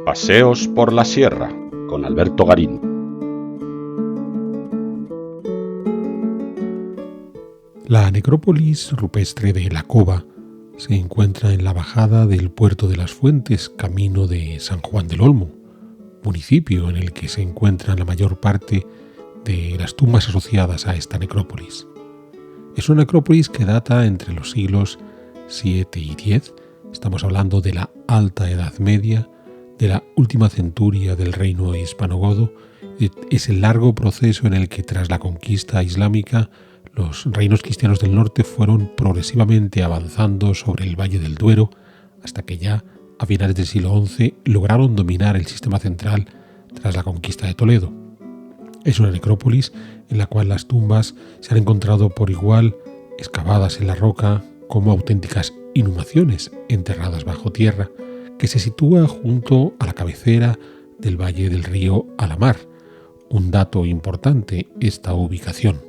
Paseos por la Sierra con Alberto Garín. La necrópolis rupestre de La Cova se encuentra en la bajada del Puerto de las Fuentes, camino de San Juan del Olmo, municipio en el que se encuentran la mayor parte de las tumbas asociadas a esta necrópolis. Es una necrópolis que data entre los siglos 7 y 10, estamos hablando de la Alta Edad Media, de la última centuria del reino hispanogodo. Es el largo proceso en el que tras la conquista islámica los reinos cristianos del norte fueron progresivamente avanzando sobre el Valle del Duero hasta que ya a finales del siglo XI lograron dominar el sistema central tras la conquista de Toledo. Es una necrópolis en la cual las tumbas se han encontrado por igual excavadas en la roca como auténticas inhumaciones enterradas bajo tierra, que se sitúa junto a la cabecera del valle del río Alamar. Un dato importante, esta ubicación.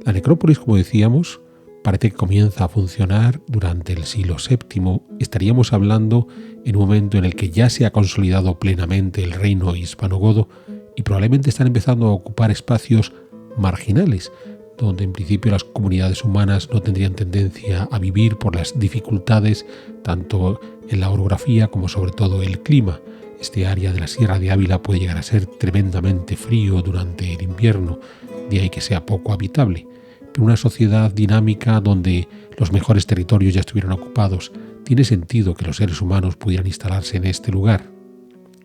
La necrópolis, como decíamos, parece que comienza a funcionar durante el siglo VII. Estaríamos hablando en un momento en el que ya se ha consolidado plenamente el reino hispanogodo y probablemente están empezando a ocupar espacios marginales, donde en principio las comunidades humanas no tendrían tendencia a vivir por las dificultades tanto en la orografía como sobre todo el clima. Este área de la Sierra de Ávila puede llegar a ser tremendamente frío durante el invierno, de ahí que sea poco habitable. Pero una sociedad dinámica donde los mejores territorios ya estuvieran ocupados, tiene sentido que los seres humanos pudieran instalarse en este lugar.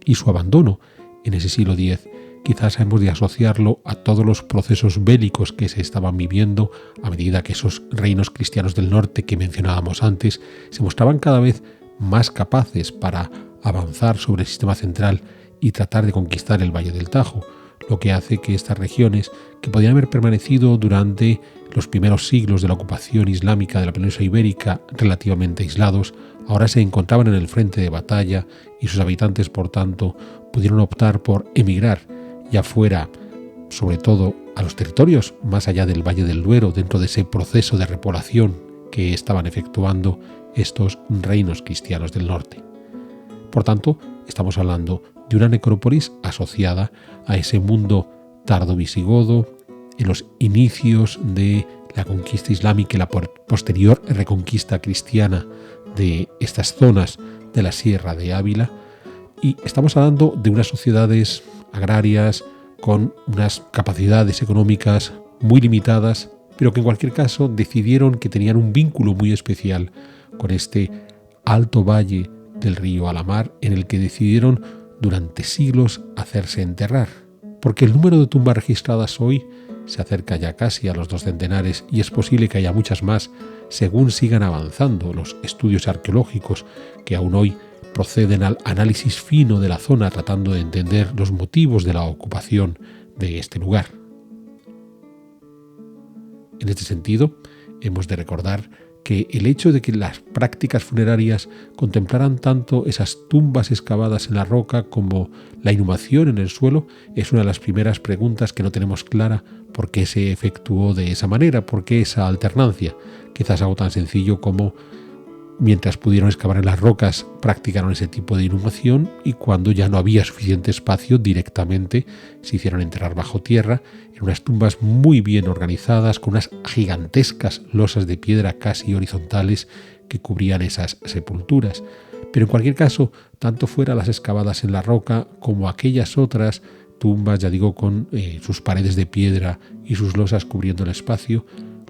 Y su abandono en ese siglo X quizás hemos de asociarlo a todos los procesos bélicos que se estaban viviendo a medida que esos reinos cristianos del norte que mencionábamos antes se mostraban cada vez más capaces para avanzar sobre el sistema central y tratar de conquistar el Valle del Tajo, lo que hace que estas regiones, que podían haber permanecido durante los primeros siglos de la ocupación islámica de la península ibérica relativamente aislados, ahora se encontraban en el frente de batalla y sus habitantes, por tanto, pudieron optar por emigrar, ya fuera, sobre todo, a los territorios más allá del Valle del Duero, dentro de ese proceso de repoblación que estaban efectuando estos reinos cristianos del norte. Por tanto, estamos hablando de una necrópolis asociada a ese mundo tardo-visigodo, en los inicios de la conquista islámica y la posterior reconquista cristiana de estas zonas de la Sierra de Ávila, y estamos hablando de unas sociedades agrarias con unas capacidades económicas muy limitadas, pero que en cualquier caso decidieron que tenían un vínculo muy especial con este alto valle del río Alamar, en el que decidieron durante siglos hacerse enterrar, porque el número de tumbas registradas hoy se acerca ya casi a los 2 centenares y es posible que haya muchas más según sigan avanzando los estudios arqueológicos que aún hoy proceden al análisis fino de la zona tratando de entender los motivos de la ocupación de este lugar. En este sentido, hemos de recordar que el hecho de que las prácticas funerarias contemplaran tanto esas tumbas excavadas en la roca como la inhumación en el suelo es una de las primeras preguntas que no tenemos clara por qué se efectuó de esa manera, por qué esa alternancia. Quizás algo tan sencillo como mientras pudieron excavar en las rocas practicaron ese tipo de inhumación y cuando ya no había suficiente espacio directamente se hicieron enterrar bajo tierra en unas tumbas muy bien organizadas con unas gigantescas losas de piedra casi horizontales que cubrían esas sepulturas. Pero en cualquier caso, tanto fuera las excavadas en la roca como aquellas otras tumbas, ya digo, con sus paredes de piedra y sus losas cubriendo el espacio,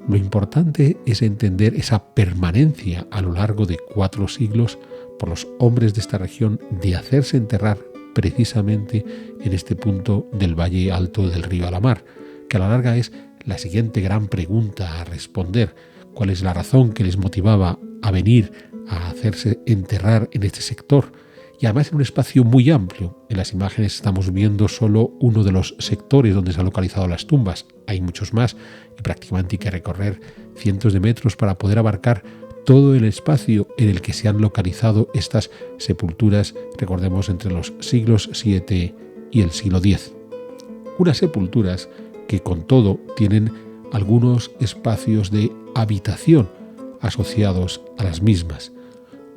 lo importante es entender esa permanencia a lo largo de 4 siglos por los hombres de esta región de hacerse enterrar precisamente en este punto del valle alto del río Alamar, que a la larga es la siguiente gran pregunta a responder. ¿Cuál es la razón que les motivaba a venir a hacerse enterrar en este sector? Y además en un espacio muy amplio. En las imágenes estamos viendo solo uno de los sectores donde se han localizado las tumbas. Hay muchos más y prácticamente hay que recorrer cientos de metros para poder abarcar todo el espacio en el que se han localizado estas sepulturas, recordemos, entre los siglos VII y el siglo X. Unas sepulturas que con todo tienen algunos espacios de habitación asociados a las mismas.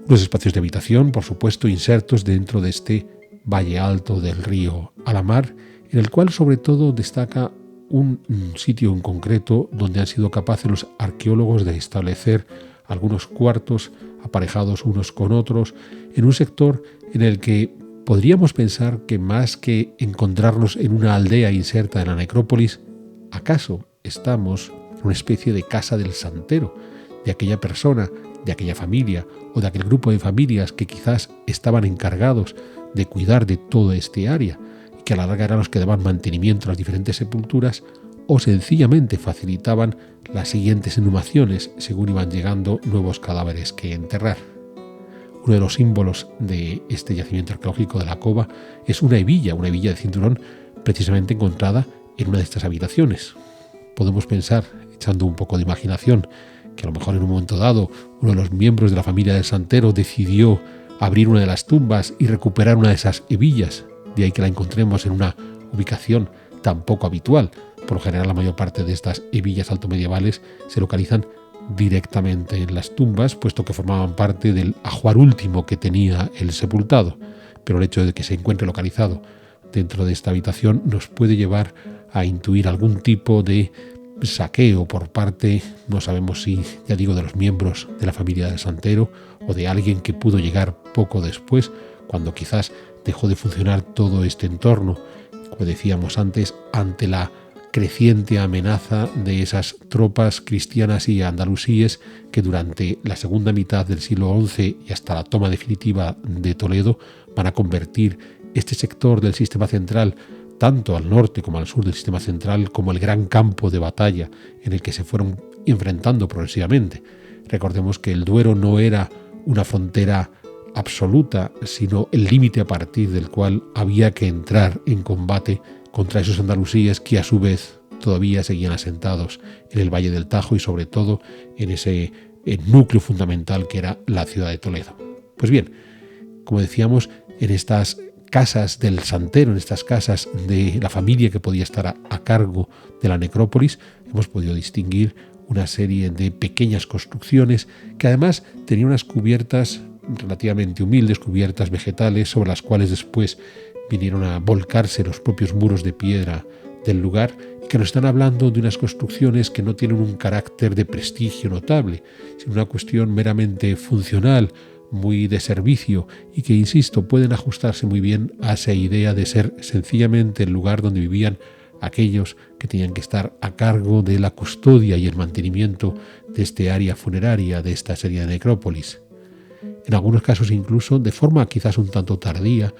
Unos espacios de habitación, por supuesto, insertos dentro de este valle alto del río Alamar, en el cual sobre todo destaca un sitio en concreto donde han sido capaces los arqueólogos de establecer algunos cuartos aparejados unos con otros, en un sector en el que podríamos pensar que más que encontrarnos en una aldea inserta en la necrópolis, ¿acaso estamos en una especie de casa del santero, de aquella persona, de aquella familia o de aquel grupo de familias que quizás estaban encargados de cuidar de todo este área y que a la larga eran los que daban mantenimiento a las diferentes sepulturas, o sencillamente facilitaban las siguientes inhumaciones según iban llegando nuevos cadáveres que enterrar? Uno de los símbolos de este yacimiento arqueológico de la Cova es una hebilla de cinturón precisamente encontrada en una de estas habitaciones. Podemos pensar, echando un poco de imaginación, que a lo mejor en un momento dado uno de los miembros de la familia del santero decidió abrir una de las tumbas y recuperar una de esas hebillas, de ahí que la encontremos en una ubicación tan poco habitual. Por lo general, la mayor parte de estas hebillas altomedievales se localizan directamente en las tumbas, puesto que formaban parte del ajuar último que tenía el sepultado. Pero el hecho de que se encuentre localizado dentro de esta habitación nos puede llevar a intuir algún tipo de saqueo por parte, no sabemos si, ya digo, de los miembros de la familia del santero o de alguien que pudo llegar poco después, cuando quizás dejó de funcionar todo este entorno, como decíamos antes, ante la creciente amenaza de esas tropas cristianas y andalusíes que durante la segunda mitad del siglo XI y hasta la toma definitiva de Toledo van a convertir este sector del sistema central, tanto al norte como al sur del sistema central, como el gran campo de batalla en el que se fueron enfrentando progresivamente. Recordemos que el Duero no era una frontera absoluta, sino el límite a partir del cual había que entrar en combate contra esos andalusíes que a su vez todavía seguían asentados en el Valle del Tajo y sobre todo en ese núcleo fundamental que era la ciudad de Toledo. Pues bien, como decíamos, en estas casas del santero, en estas casas de la familia que podía estar a cargo de la necrópolis, hemos podido distinguir una serie de pequeñas construcciones que además tenían unas cubiertas relativamente humildes, cubiertas vegetales, sobre las cuales después vinieron a volcarse los propios muros de piedra del lugar, y que nos están hablando de unas construcciones que no tienen un carácter de prestigio notable, sino una cuestión meramente funcional, muy de servicio, y que, insisto, pueden ajustarse muy bien a esa idea de ser sencillamente el lugar donde vivían aquellos que tenían que estar a cargo de la custodia y el mantenimiento de este área funeraria, de esta serie de necrópolis. En algunos casos, incluso de forma quizás un tanto tardía,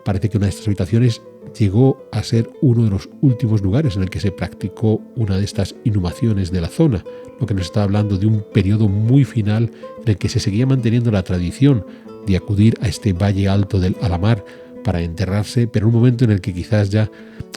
parece que una de estas habitaciones llegó a ser uno de los últimos lugares en el que se practicó una de estas inhumaciones de la zona, lo que nos está hablando de un periodo muy final en el que se seguía manteniendo la tradición de acudir a este valle alto del Alamar para enterrarse, pero en un momento en el que quizás ya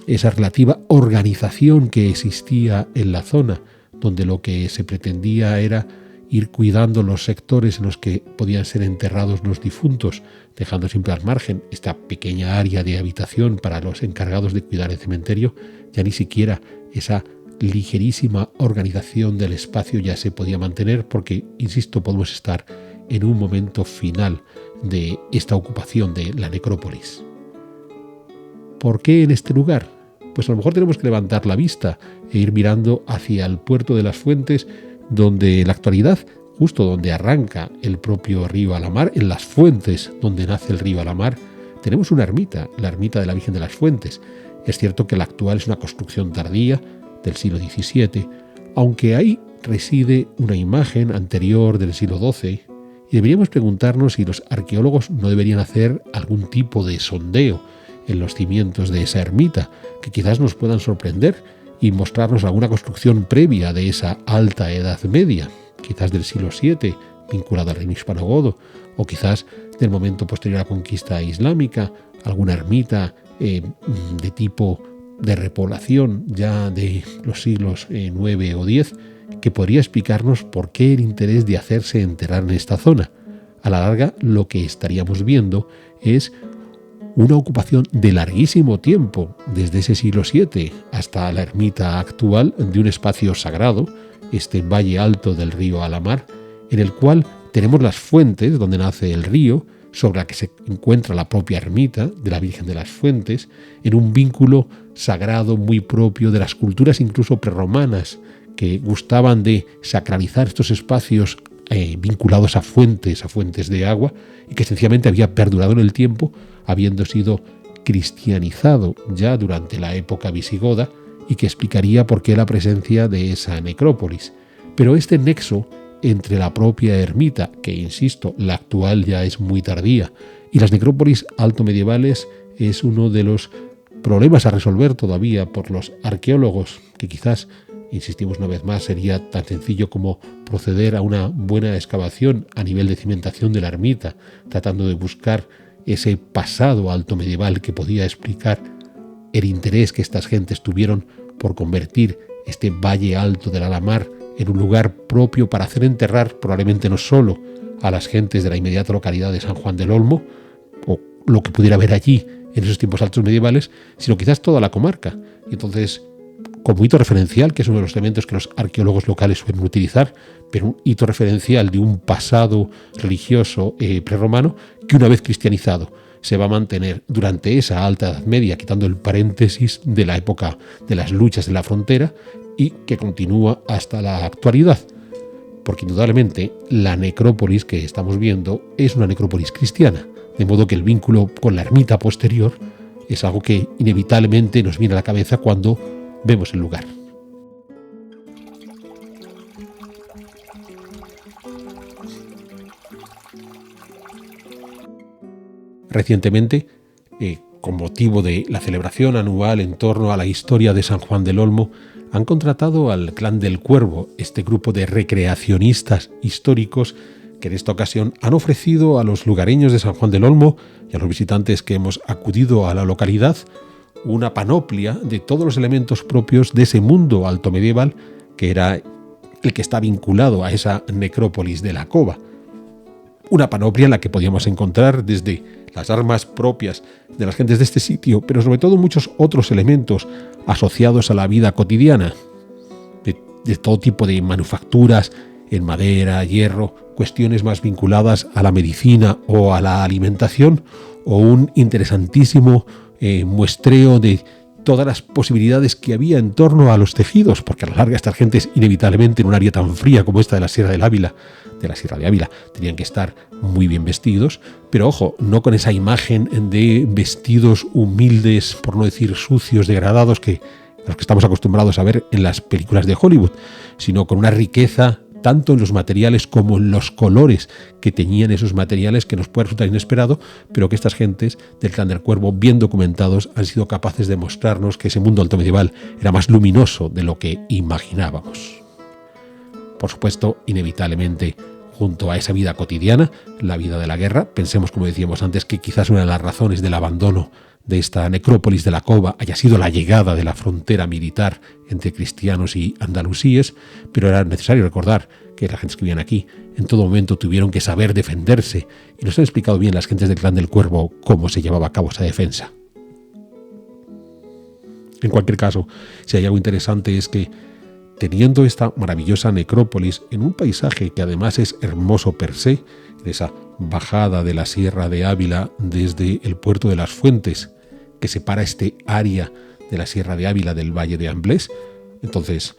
esa relativa organización que existía en la zona, donde lo que se pretendía era ir cuidando los sectores en los que podían ser enterrados los difuntos, dejando siempre al margen esta pequeña área de habitación para los encargados de cuidar el cementerio, ya ni siquiera esa ligerísima organización del espacio ya se podía mantener, porque, insisto, podemos estar en un momento final de esta ocupación de la necrópolis. ¿Por qué en este lugar? Pues a lo mejor tenemos que levantar la vista e ir mirando hacia el puerto de las Fuentes, donde en la actualidad, justo donde arranca el propio río Alamar, en las fuentes donde nace el río Alamar, tenemos una ermita, la ermita de la Virgen de las Fuentes. Es cierto que la actual es una construcción tardía del siglo XVII, aunque ahí reside una imagen anterior del siglo XII, y deberíamos preguntarnos si los arqueólogos no deberían hacer algún tipo de sondeo en los cimientos de esa ermita, que quizás nos puedan sorprender y mostrarnos alguna construcción previa de esa alta Edad Media, quizás del siglo VII, vinculada al reino hispanogodo, o quizás del momento posterior a la conquista islámica, alguna ermita de tipo de repoblación ya de los siglos IX o X, que podría explicarnos por qué el interés de hacerse enterrar en esta zona. A la larga, lo que estaríamos viendo es una ocupación de larguísimo tiempo, desde ese siglo VII hasta la ermita actual, de un espacio sagrado, este valle alto del río Alamar, en el cual Tenemos las fuentes donde nace el río, sobre la que se encuentra la propia ermita de la Virgen de las Fuentes, en un vínculo sagrado muy propio de las culturas incluso prerromanas, que gustaban de sacralizar estos espacios vinculados a fuentes de agua, y que sencillamente había perdurado en el tiempo, habiendo sido cristianizado ya durante la época visigoda, y que explicaría por qué la presencia de esa necrópolis. Pero este nexo entre la propia ermita, que insisto, la actual ya es muy tardía, y las necrópolis altomedievales es uno de los problemas a resolver todavía por los arqueólogos, que quizás, insistimos una vez más, sería tan sencillo como proceder a una buena excavación a nivel de cimentación de la ermita, tratando de buscar ese pasado altomedieval que podía explicar el interés que estas gentes tuvieron por convertir este valle alto del Alamar en un lugar propio para hacer enterrar probablemente no solo a las gentes de la inmediata localidad de San Juan del Olmo, o lo que pudiera haber allí en esos tiempos altos medievales, sino quizás toda la comarca. Y entonces, como hito referencial, que es uno de los elementos que los arqueólogos locales suelen utilizar, pero un hito referencial de un pasado religioso prerromano que, una vez cristianizado, se va a mantener durante esa alta Edad Media, quitando el paréntesis de la época de las luchas de la frontera, y que continúa hasta la actualidad. Porque indudablemente la necrópolis que estamos viendo es una necrópolis cristiana, de modo que el vínculo con la ermita posterior es algo que inevitablemente nos viene a la cabeza cuando vemos el lugar. Recientemente, con motivo de la celebración anual en torno a la historia de San Juan del Olmo, han contratado al Clan del Cuervo, este grupo de recreacionistas históricos que en esta ocasión han ofrecido a los lugareños de San Juan del Olmo y a los visitantes que hemos acudido a la localidad una panoplia de todos los elementos propios de ese mundo altomedieval que era el que está vinculado a esa necrópolis de la Cova. Una panoplia en la que podíamos encontrar desde las armas propias de las gentes de este sitio, pero sobre todo muchos otros elementos asociados a la vida cotidiana, de todo tipo de manufacturas en madera, hierro, cuestiones más vinculadas a la medicina o a la alimentación, o un interesantísimo muestreo de todas las posibilidades que había en torno a los tejidos, porque a la larga estas gentes inevitablemente en un área tan fría como esta de la Sierra de Ávila, tenían que estar muy bien vestidos, pero ojo, no con esa imagen de vestidos humildes, por no decir sucios, degradados, que a los que estamos acostumbrados a ver en las películas de Hollywood, sino con una riqueza tanto en los materiales como en los colores que tenían esos materiales, que nos puede resultar inesperado, pero que estas gentes del Clan del Cuervo, bien documentados, han sido capaces de mostrarnos que ese mundo altomedieval era más luminoso de lo que imaginábamos. Por supuesto, inevitablemente, junto a esa vida cotidiana, la vida de la guerra, pensemos, como decíamos antes, que quizás una de las razones del abandono de esta necrópolis de la Cova haya sido la llegada de la frontera militar entre cristianos y andalusíes, pero era necesario recordar que las gentes que vivían aquí en todo momento tuvieron que saber defenderse, y nos han explicado bien las gentes del Clan del Cuervo cómo se llevaba a cabo esa defensa. En cualquier caso, si hay algo interesante es que, teniendo esta maravillosa necrópolis en un paisaje que además es hermoso per se, de esa bajada de la Sierra de Ávila desde el puerto de las Fuentes, que separa este área de la Sierra de Ávila del Valle de Amblés. Entonces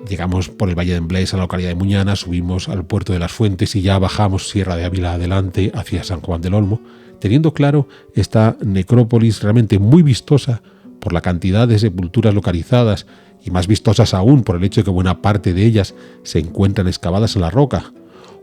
llegamos por el Valle de Amblés a la localidad de Muñana, subimos al puerto de las Fuentes y ya bajamos Sierra de Ávila adelante hacia San Juan del Olmo, teniendo claro esta necrópolis realmente muy vistosa por la cantidad de sepulturas localizadas, y más vistosas aún por el hecho de que buena parte de ellas se encuentran excavadas en la roca,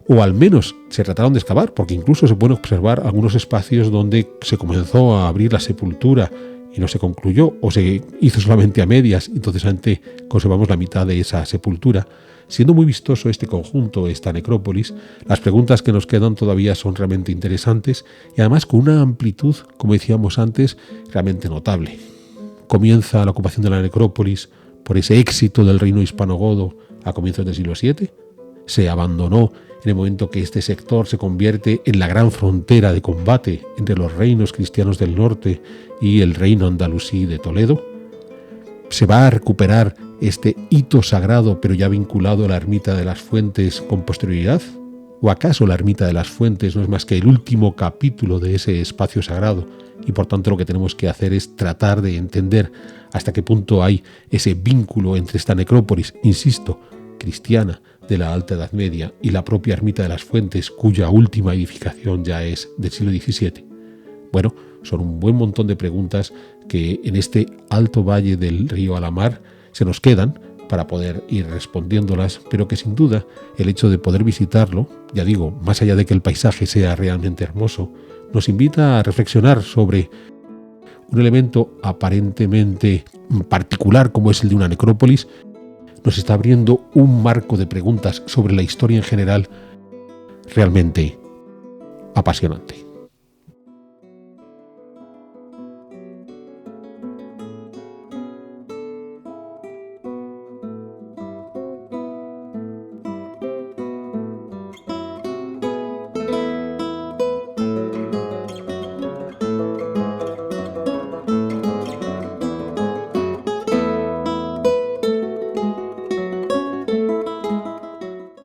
o al menos se trataron de excavar, porque incluso se pueden observar algunos espacios donde se comenzó a abrir la sepultura y no se concluyó, o se hizo solamente a medias, entonces antes conservamos la mitad de esa sepultura. Siendo muy vistoso este conjunto, esta necrópolis, las preguntas que nos quedan todavía son realmente interesantes, y además con una amplitud, como decíamos antes, realmente notable. Comienza la ocupación de la necrópolis por ese éxito del reino hispanogodo a comienzos del siglo VII. Se abandonó en el momento que este sector se convierte en la gran frontera de combate entre los reinos cristianos del norte y el reino andalusí de Toledo. Se va a recuperar este hito sagrado, pero ya vinculado a la ermita de las Fuentes con posterioridad, ¿O acaso la ermita de las Fuentes no es más que el último capítulo de ese espacio sagrado? Y por tanto lo que tenemos que hacer es tratar de entender hasta qué punto hay ese vínculo entre esta necrópolis, insisto, cristiana, de la Alta Edad Media y la propia ermita de las Fuentes, cuya última edificación ya es del siglo XVII. Bueno, son un buen montón de preguntas que en este alto valle del río Alamar se nos quedan para poder ir respondiéndolas, pero que sin duda el hecho de poder visitarlo, ya digo, más allá de que el paisaje sea realmente hermoso, nos invita a reflexionar sobre un elemento aparentemente particular como es el de una necrópolis. Nos está abriendo un marco de preguntas sobre la historia en general realmente apasionante.